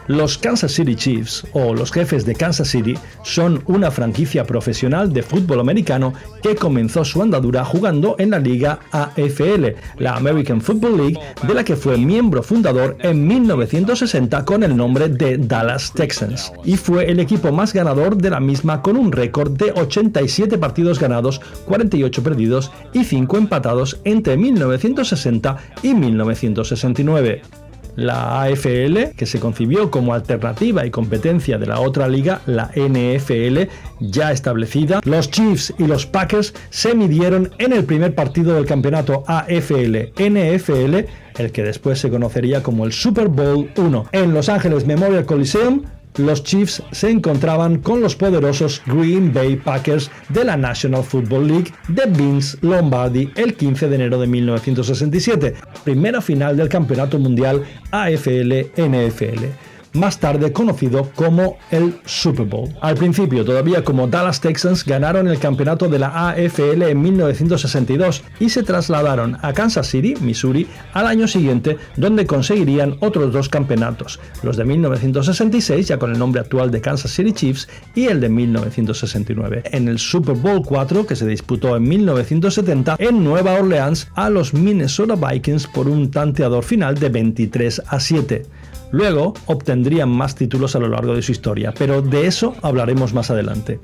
Los Kansas City Chiefs, o los Jefes de Kansas City, son una franquicia profesional de fútbol americano que comenzó su andadura jugando en la liga AFL, la American Football League, de la que fue miembro fundador en 1960 con el nombre de Dallas Texans, y fue el equipo más ganador de la misma con un récord de 87 partidos ganados, 48 perdidos y 5 empatados entre 1960 y 1969. La AFL, que se concibió como alternativa y competencia de la otra liga, la NFL, ya establecida, los Chiefs y los Packers se midieron en el primer partido del campeonato AFL-NFL, el que después se conocería como el Super Bowl I. En Los Ángeles Memorial Coliseum, los Chiefs se encontraban con los poderosos Green Bay Packers de la National Football League de Vince Lombardi el 15 de enero de 1967, primera final del Campeonato Mundial AFL-NFL, más tarde conocido como el Super Bowl. Al principio, todavía como Dallas Texans, ganaron el campeonato de la AFL en 1962 y se trasladaron a Kansas City, Missouri, al año siguiente, donde conseguirían otros 2 campeonatos, los de 1966, ya con el nombre actual de Kansas City Chiefs, y el de 1969. En el Super Bowl IV, que se disputó en 1970 en Nueva Orleans, a los Minnesota Vikings por un tanteador final de 23-7. Luego obtendrían más títulos a lo largo de su historia, pero de eso hablaremos más adelante.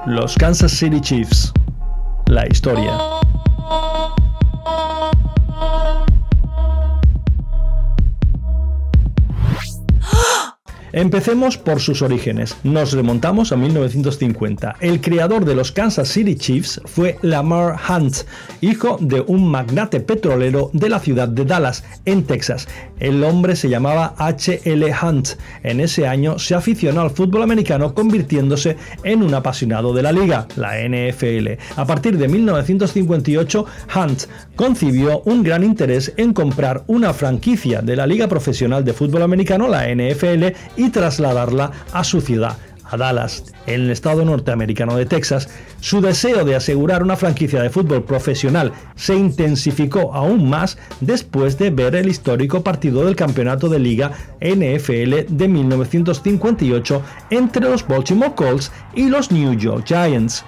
Los Kansas City Chiefs. La historia. Empecemos por sus orígenes. Nos remontamos a 1950. El creador de los Kansas City Chiefs fue Lamar Hunt, hijo de un magnate petrolero de la ciudad de Dallas, en Texas. El hombre se llamaba H.L. Hunt. En ese año se aficionó al fútbol americano, convirtiéndose en un apasionado de la liga, la NFL. A partir de 1958, Hunt concibió un gran interés en comprar una franquicia de la liga profesional de fútbol americano, la NFL, y trasladarla a su ciudad, a Dallas, en el estado norteamericano de Texas. Su deseo de asegurar una franquicia de fútbol profesional se intensificó aún más después de ver el histórico partido del campeonato de liga NFL de 1958 entre los Baltimore Colts y los New York Giants.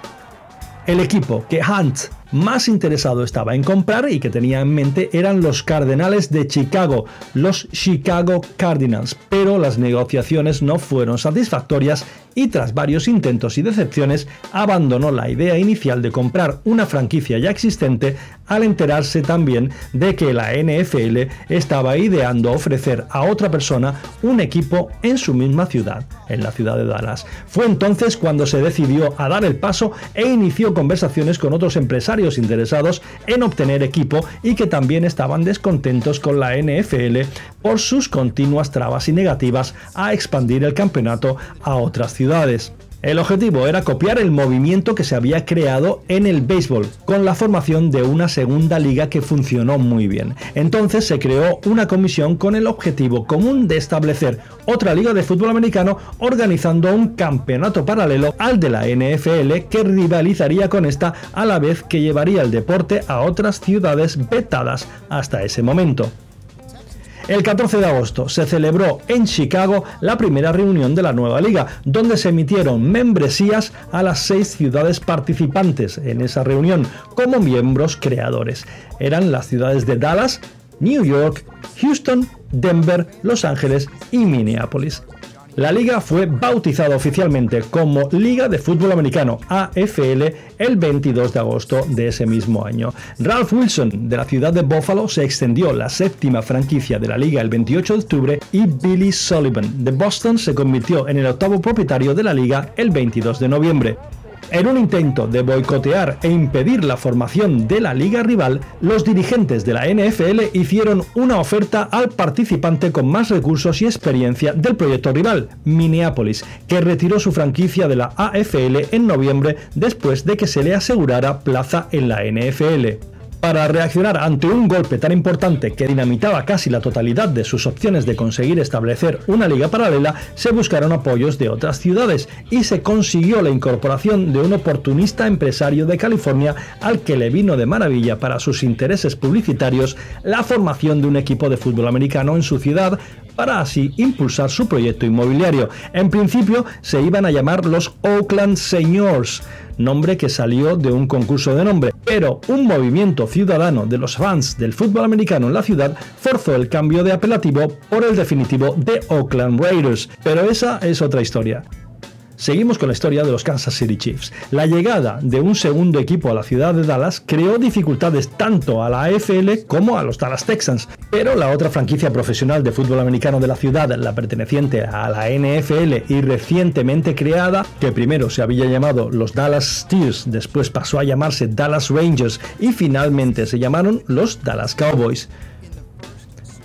El equipo que Hunt más interesado estaba en comprar y que tenía en mente eran los Cardenales de Chicago, los Chicago Cardinals, pero las negociaciones no fueron satisfactorias y tras varios intentos y decepciones abandonó la idea inicial de comprar una franquicia ya existente al enterarse también de que la NFL estaba ideando ofrecer a otra persona un equipo en su misma ciudad, en la ciudad de Dallas. Fue entonces cuando se decidió a dar el paso e inició conversaciones con otros empresarios interesados en obtener equipo y que también estaban descontentos con la NFL por sus continuas trabas y negativas a expandir el campeonato a otras ciudades. El objetivo era copiar el movimiento que se había creado en el béisbol, con la formación de una segunda liga que funcionó muy bien. Entonces se creó una comisión con el objetivo común de establecer otra liga de fútbol americano, organizando un campeonato paralelo al de la NFL que rivalizaría con esta, a la vez que llevaría el deporte a otras ciudades vetadas hasta ese momento. El 14 de agosto se celebró en Chicago la primera reunión de la nueva liga, donde se emitieron membresías a las 6 ciudades participantes en esa reunión como miembros creadores. Eran las ciudades de Dallas, New York, Houston, Denver, Los Ángeles y Minneapolis. La liga fue bautizada oficialmente como Liga de Fútbol Americano, AFL, el 22 de agosto de ese mismo año. Ralph Wilson, de la ciudad de Buffalo, se extendió la 7ª franquicia de la liga el 28 de octubre y Billy Sullivan, de Boston, se convirtió en el 8º propietario de la liga el 22 de noviembre. En un intento de boicotear e impedir la formación de la liga rival, los dirigentes de la NFL hicieron una oferta al participante con más recursos y experiencia del proyecto rival, Minneapolis, que retiró su franquicia de la AFL en noviembre después de que se le asegurara plaza en la NFL. Para reaccionar ante un golpe tan importante que dinamitaba casi la totalidad de sus opciones de conseguir establecer una liga paralela, se buscaron apoyos de otras ciudades y se consiguió la incorporación de un oportunista empresario de California al que le vino de maravilla para sus intereses publicitarios la formación de un equipo de fútbol americano en su ciudad para así impulsar su proyecto inmobiliario. En principio se iban a llamar los Oakland Seniors, nombre que salió de un concurso de nombre, pero un movimiento ciudadano de los fans del fútbol americano en la ciudad forzó el cambio de apelativo por el definitivo de Oakland Raiders, pero esa es otra historia. Seguimos con la historia de los Kansas City Chiefs. La llegada de un segundo equipo a la ciudad de Dallas creó dificultades tanto a la AFL como a los Dallas Texans, pero la otra franquicia profesional de fútbol americano de la ciudad, la perteneciente a la NFL y recientemente creada, que primero se había llamado los Dallas Steelers, después pasó a llamarse Dallas Rangers y finalmente se llamaron los Dallas Cowboys.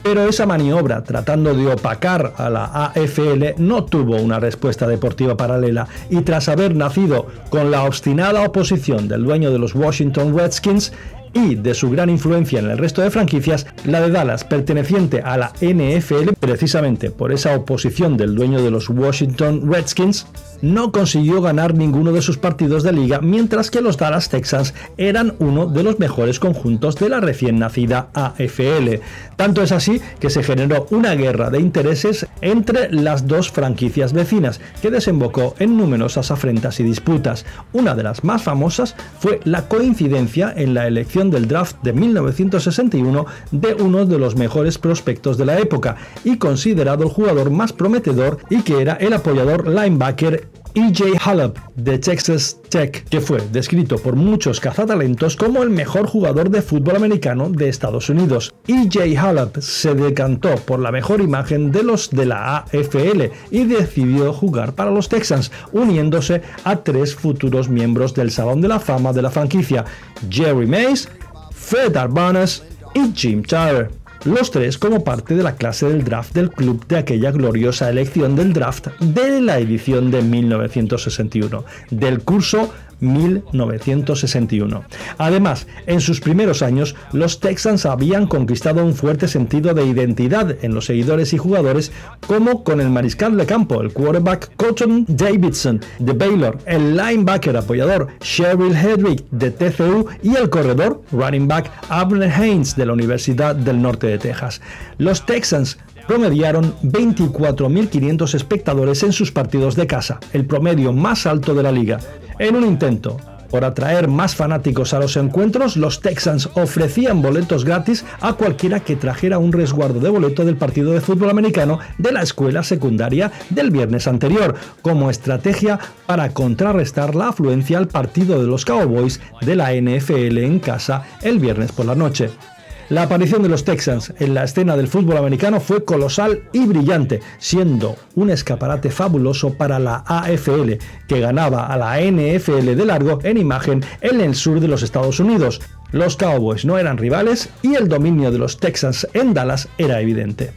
Pero esa maniobra, tratando de opacar a la AFL, no tuvo una respuesta deportiva paralela y tras haber nacido con la obstinada oposición del dueño de los Washington Redskins y de su gran influencia en el resto de franquicias, la de Dallas, perteneciente a la NFL, precisamente por esa oposición del dueño de los Washington Redskins, no consiguió ganar ninguno de sus partidos de liga, mientras que los Dallas Texans eran uno de los mejores conjuntos de la recién nacida AFL. Tanto es así que se generó una guerra de intereses entre las dos franquicias vecinas, que desembocó en numerosas afrentas y disputas. Una de las más famosas fue la coincidencia en la elección del draft de 1961 de uno de los mejores prospectos de la época y considerado el jugador más prometedor, y que era el apoyador linebacker E.J. Hullop de Texas Tech, que fue descrito por muchos cazatalentos como el mejor jugador de fútbol americano de Estados Unidos. E.J. Hullop se decantó por la mejor imagen de los de la AFL y decidió jugar para los Texans, uniéndose a tres futuros miembros del Salón de la Fama de la franquicia: Jerry Mays, Fred Arbanas y Jim Tyler. Los tres como parte de la clase del draft del club de aquella gloriosa elección del draft de la edición de 1961, del curso 1961. Además, en sus primeros años, los Texans habían conquistado un fuerte sentido de identidad en los seguidores y jugadores, como con el mariscal de campo, el quarterback Cotton Davidson de Baylor, el linebacker apoyador Sherrill Hedrick de TCU y el corredor running back Abner Haynes de la Universidad del Norte de Texas. Los Texans promediaron 24.500 espectadores en sus partidos de casa, el promedio más alto de la liga. En un intento por atraer más fanáticos a los encuentros, los Texans ofrecían boletos gratis a cualquiera que trajera un resguardo de boleto del partido de fútbol americano de la escuela secundaria del viernes anterior, como estrategia para contrarrestar la afluencia al partido de los Cowboys de la NFL en casa el viernes por la noche. La aparición de los Texans en la escena del fútbol americano fue colosal y brillante, siendo un escaparate fabuloso para la AFL, que ganaba a la NFL de largo en imagen en el sur de los Estados Unidos. Los Cowboys no eran rivales y el dominio de los Texans en Dallas era evidente.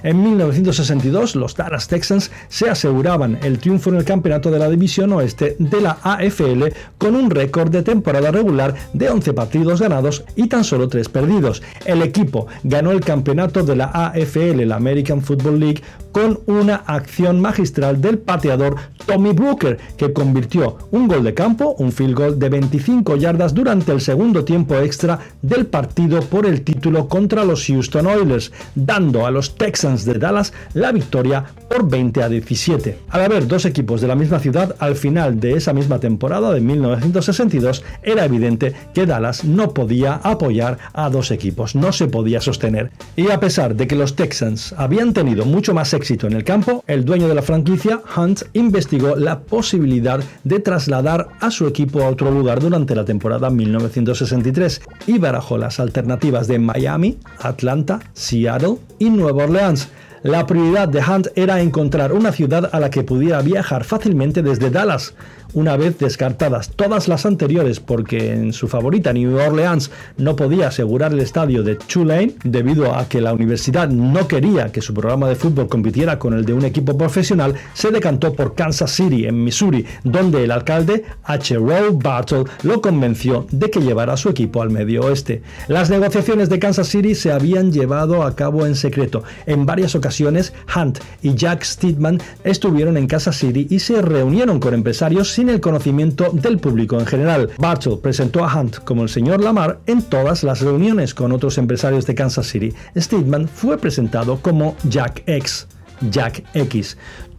En 1962, los Dallas Texans se aseguraban el triunfo en el campeonato de la División Oeste de la AFL con un récord de temporada regular de 11 partidos ganados y tan solo 3 perdidos. El equipo ganó el campeonato de la AFL, la American Football League, con una acción magistral del pateador Tommy Brooker, que convirtió un gol de campo, un field goal de 25 yardas durante el segundo tiempo extra del partido por el título contra los Houston Oilers, dando a los Texans de Dallas la victoria por 20-17. Al haber dos equipos de la misma ciudad, al final de esa misma temporada de 1962, era evidente que Dallas no podía apoyar a dos equipos, no se podía sostener. Y a pesar de que los Texans habían tenido mucho más éxito en el campo, el dueño de la franquicia, Hunt, investigó la posibilidad de trasladar a su equipo a otro lugar durante la temporada 1963 y barajó las alternativas de Miami, Atlanta, Seattle y Nueva Orleans. La prioridad de Hunt era encontrar una ciudad a la que pudiera viajar fácilmente desde Dallas, una vez descartadas todas las anteriores porque en su favorita New Orleans no podía asegurar el estadio de Tulane debido a que la universidad no quería que su programa de fútbol compitiera con el de un equipo profesional. Se decantó por Kansas City, en Missouri, donde el alcalde H. Roe Bartle lo convenció de que llevara a su equipo al Medio Oeste. Las negociaciones de Kansas City se habían llevado a cabo en secreto. En varias ocasiones, Hunt y Jack Steedman estuvieron en Kansas City y se reunieron con empresarios sin el conocimiento del público en general. Bartle presentó a Hunt como el señor Lamar en todas las reuniones con otros empresarios de Kansas City. Steedman fue presentado como Jack X.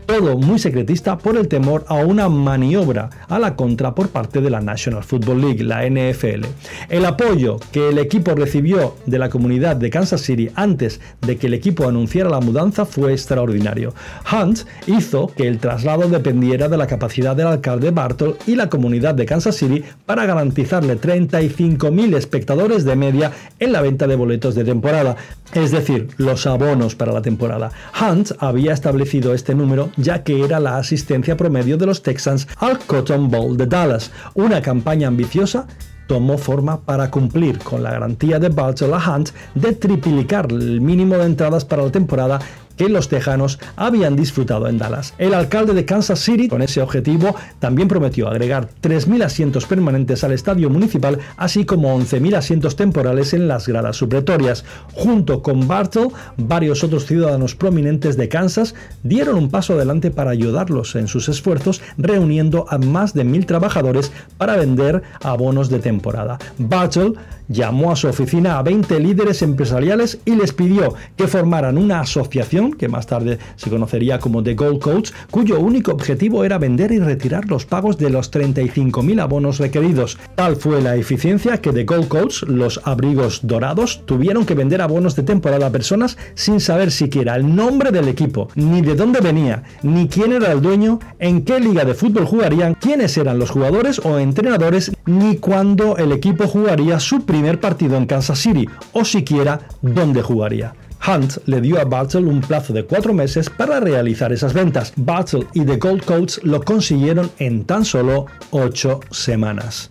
Todo muy secretista por el temor a una maniobra a la contra por parte de la National Football League, la NFL. El apoyo que el equipo recibió de la comunidad de Kansas City antes de que el equipo anunciara la mudanza fue extraordinario. Hunt hizo que el traslado dependiera de la capacidad del alcalde Bartle y la comunidad de Kansas City para garantizarle 35.000 espectadores de media en la venta de boletos de temporada, es decir, los abonos para la temporada. Hunt había establecido este número ya que era la asistencia promedio de los Texans al Cotton Bowl de Dallas. Una campaña ambiciosa tomó forma para cumplir con la garantía de Bartle a Hunt de triplicar el mínimo de entradas para la temporada que los tejanos habían disfrutado en Dallas. El alcalde de Kansas City, con ese objetivo, también prometió agregar 3.000 asientos permanentes al estadio municipal, así como 11.000 asientos temporales en las gradas supletorias. Junto con Bartle, varios otros ciudadanos prominentes de Kansas dieron un paso adelante para ayudarlos en sus esfuerzos, reuniendo a más de 1.000 trabajadores para vender abonos de temporada. Bartle llamó a su oficina a 20 líderes empresariales y les pidió que formaran una asociación, que más tarde se conocería como The Gold Coats, cuyo único objetivo era vender y retirar los pagos de los 35.000 abonos requeridos. Tal fue la eficiencia que The Gold Coats, los abrigos dorados, tuvieron que vender abonos de temporada a personas sin saber siquiera el nombre del equipo, ni de dónde venía, ni quién era el dueño, en qué liga de fútbol jugarían, quiénes eran los jugadores o entrenadores, ni cuándo el equipo jugaría su primer partido en Kansas City, o siquiera dónde jugaría. Hunt le dio a Bartle un plazo de 4 meses para realizar esas ventas. Bartle y The Gold Coats lo consiguieron en tan solo 8 semanas.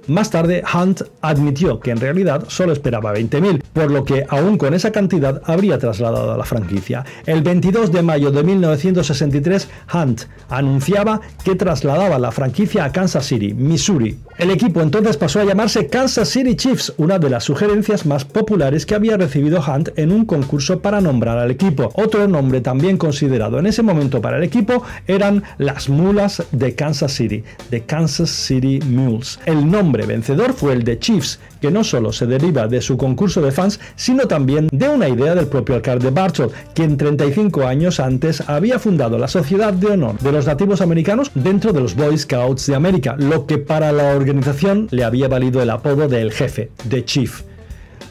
Más tarde, Hunt admitió que en realidad solo esperaba 20.000, por lo que aún con esa cantidad habría trasladado a la franquicia. El 22 de mayo de 1963, Hunt anunciaba que trasladaba la franquicia a Kansas City, Missouri. El equipo entonces pasó a llamarse Kansas City Chiefs, una de las sugerencias más populares que había recibido Hunt en un concurso para nombrar al equipo. Otro nombre también considerado en ese momento para el equipo eran las Mulas de Kansas City, The Kansas City Mules. El nombre vencedor fue el de Chiefs, que no solo se deriva de su concurso de fans, sino también de una idea del propio alcalde Bartle, quien 35 años antes había fundado la Sociedad de Honor de los Nativos Americanos dentro de los Boy Scouts de América, lo que para la organización le había valido el apodo de El Jefe, The Chief.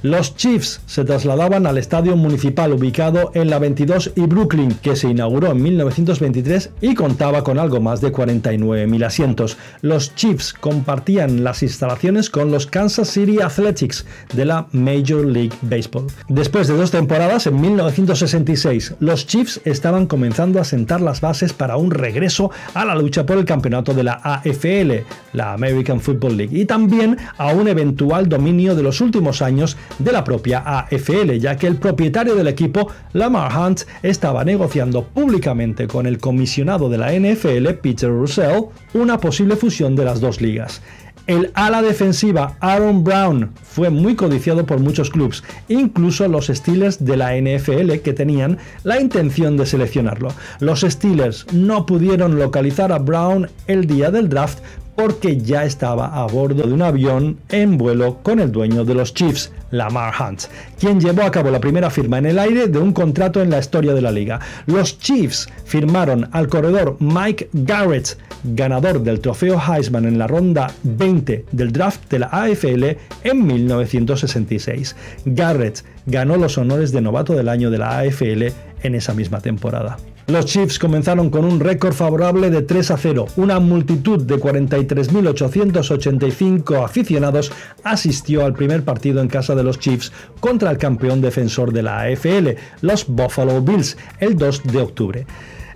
Los Chiefs se trasladaban al estadio municipal ubicado en la 22 y Brooklyn, que se inauguró en 1923 y contaba con algo más de 49.000 asientos. Los Chiefs compartían las instalaciones con los Kansas City Athletics de la Major League Baseball. Después de 2 temporadas, en 1966, los Chiefs estaban comenzando a sentar las bases para un regreso a la lucha por el campeonato de la AFL, la American Football League, y también a un eventual dominio de los últimos años de la propia AFL, ya que el propietario del equipo, Lamar Hunt, estaba negociando públicamente con el comisionado de la NFL, Peter Russell, una posible fusión de las dos ligas. El ala defensiva Aaron Brown fue muy codiciado por muchos clubes, incluso los Steelers de la NFL, que tenían la intención de seleccionarlo. Los Steelers no pudieron localizar a Brown el día del draft porque ya estaba a bordo de un avión en vuelo con el dueño de los Chiefs, Lamar Hunt, quien llevó a cabo la primera firma en el aire de un contrato en la historia de la liga. Los Chiefs firmaron al corredor Mike Garrett, ganador del trofeo Heisman en la ronda 20 del draft de la AFL en 1966. Garrett ganó los honores de novato del año de la AFL en esa misma temporada. Los Chiefs comenzaron con un récord favorable de 3-0. Una multitud de 43.885 aficionados asistió al primer partido en casa de los Chiefs contra el campeón defensor de la AFL, los Buffalo Bills, el 2 de octubre.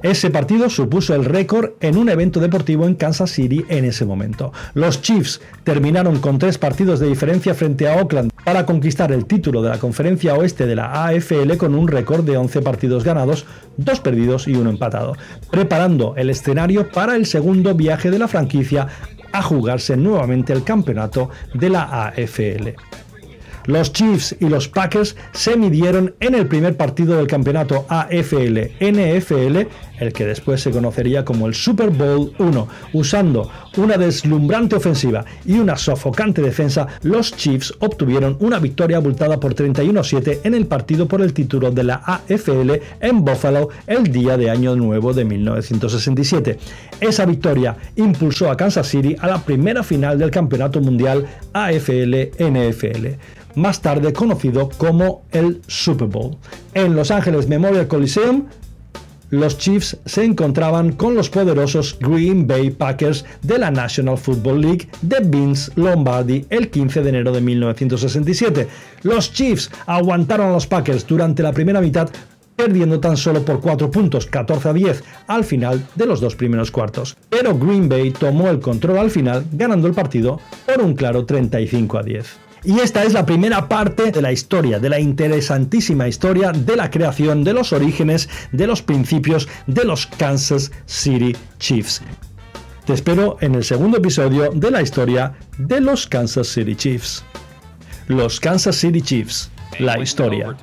Ese partido supuso el récord en un evento deportivo en Kansas City en ese momento. Los Chiefs terminaron con 3 partidos de diferencia frente a Oakland para conquistar el título de la Conferencia Oeste de la AFL con un récord de 11 partidos ganados, 2 perdidos y 1 empatado, preparando el escenario para el segundo viaje de la franquicia a jugarse nuevamente el campeonato de la AFL. Los Chiefs y los Packers se midieron en el primer partido del campeonato AFL-NFL, el que después se conocería como el Super Bowl I. Usando una deslumbrante ofensiva y una sofocante defensa, los Chiefs obtuvieron una victoria abultada por 31-7 en el partido por el título de la AFL en Buffalo el día de Año Nuevo de 1967. Esa victoria impulsó a Kansas City a la primera final del Campeonato Mundial AFL-NFL, más tarde conocido como el Super Bowl. En Los Ángeles Memorial Coliseum, los Chiefs se encontraban con los poderosos Green Bay Packers de la National Football League de Vince Lombardi el 15 de enero de 1967. Los Chiefs aguantaron a los Packers durante la primera mitad, perdiendo tan solo por 4 puntos, 14-10, al final de los 2 primeros cuartos. Pero Green Bay tomó el control al final, ganando el partido por un claro 35-10. Y esta es la primera parte de la historia, de la interesantísima historia de la creación, de los orígenes, de los principios de los Kansas City Chiefs. Te espero en el segundo episodio de la historia de los Kansas City Chiefs. Los Kansas City Chiefs, la historia.